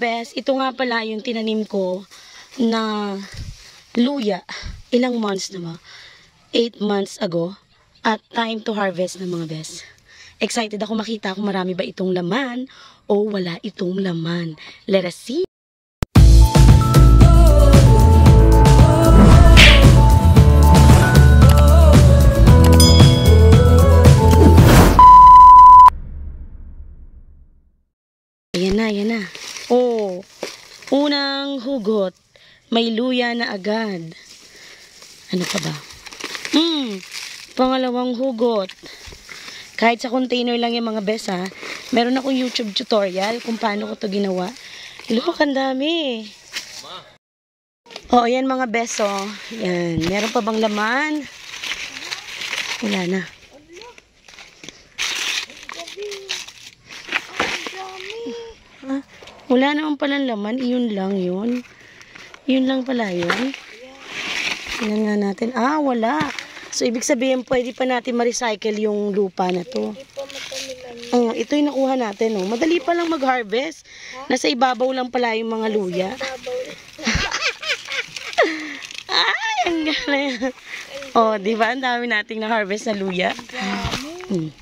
best, ito nga pala yung tinanim ko na luya. Ilang months na ba? 8 months ago. At time to harvest na mga best. Excited ako makita kung marami ba itong laman o wala itong laman. Let us see. Ayan na. Oh, unang hugot. May luya na agad. Ano pa ba? Pangalawang hugot. Kahit sa container lang yung mga bes ha. Meron akong YouTube tutorial kung paano ko to ginawa. Look, ang dami. Oh, ayan mga bes oh. Yan. Meron pa bang laman? Wala na. Wala naman palang laman. Iyon lang yun. Yun lang pala yun. Tingnan nga natin. Wala. So, ibig sabihin, pwede pa natin ma-recycle yung lupa na to. Ito yung nakuha natin. Oh. Madali pa lang mag-harvest. Nasa ibabaw lang pala yung mga luya. Ay, ang galing. Oh, di ba? Ang dami nating na-harvest na luya.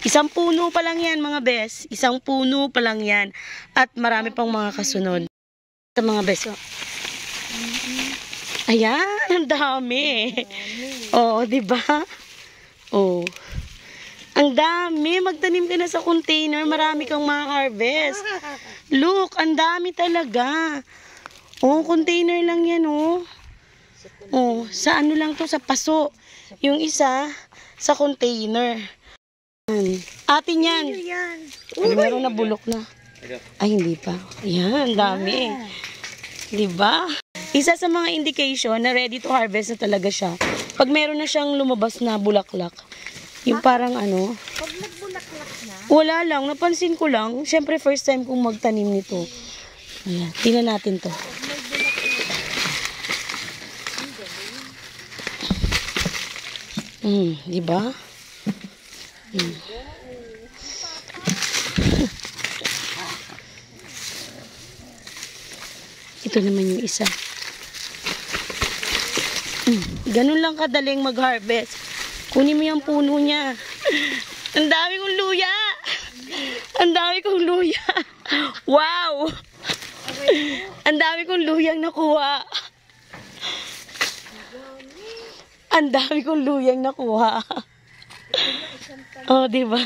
Isang puno pa lang yan, mga bes. Isang puno pa lang yan. At marami pang mga kasunod. Sa mga bes, oh. Ayan, ang dami. Oh, di ba? Oh. Ang dami. Magtanim ka na sa container. Marami kang ma-harvest. Look, ang dami talaga. Oh, container lang yan, oh. Oh, sa ano lang to, sa paso. Yung isa, sa container. Atin yan. Meron na bulok na. Ay, hindi pa. Ayan, ang dami. Diba? Isa sa mga indication na ready to harvest na talaga siya. Pag meron na siyang lumabas na bulaklak. Yung parang ano. Pag nagbulaklak na? Wala lang. Napansin ko lang. Siyempre, first time kong magtanim nito. Ayan. Tingnan natin to. Diba? Ito naman yung isa. Ganun lang kadaling mag-harvest. Kunin mo yung puno niya. Ang dami kong luya. Ang dami kong luya. Wow! Ang dami kong luyang nakuha. Ang dami kong luyang nakuha. Oh, diba?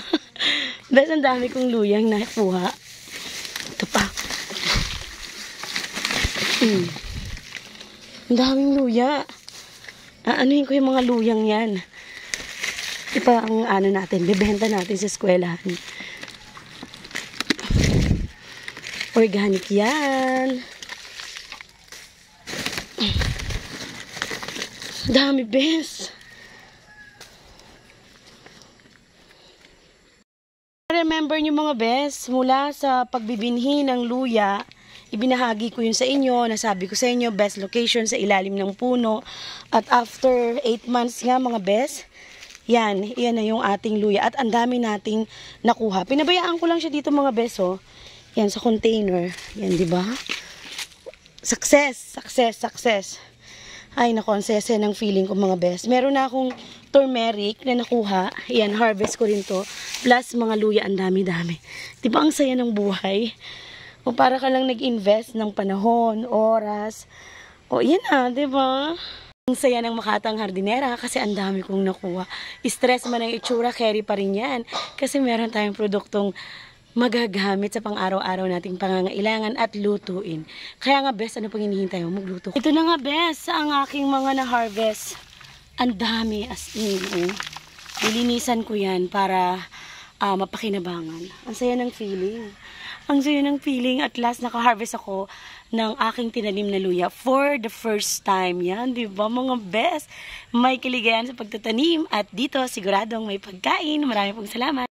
Bes, ang dami kong luyang nakuha. Ito pa. Ang daming luya. Anuhin ko yung mga luyang yan. Ipa ang ano natin, bibenta natin sa eskwelahan. Organic yan. Dami, bes. Remember nyo mga bes, mula sa pagbibinhi ng luya, ibinahagi ko yun sa inyo, nasabi ko sa inyo, best location sa ilalim ng puno. At after 8 months nga mga bes, yan na yung ating luya. At ang dami nating nakuha. Pinabayaan ko lang siya dito mga bes, oh. Yan sa container. Yan, di ba? Success, success, success. Ay, naku, ang sese ng feeling ko mga best. Meron na akong turmeric na nakuha. Yan, harvest ko rin to. Plus, mga luya, ang dami-dami. Diba ang saya ng buhay? O para ka lang nag-invest ng panahon, oras. O, yan na, diba? Ang saya ng Makatang Hardinera kasi ang dami kong nakuha. Stress man ang itsura, carry pa rin yan. Kasi meron tayong produktong magagamit sa pang-araw-araw nating pangangailangan at lutuin. Kaya nga best, ano pang hinihintay mo? Magluto. Ito na nga best, ang aking mga na-harvest. Ang dami as in. Nilinisan ko yan para mapakinabangan. Ang saya ng feeling. Ang saya ng feeling. At last, naka-harvest ako ng aking tinanim na luya for the first time. Yan, di ba mga best? May kaligayahan sa pagtatanim. At dito, siguradong may pagkain. Maraming pong salamat.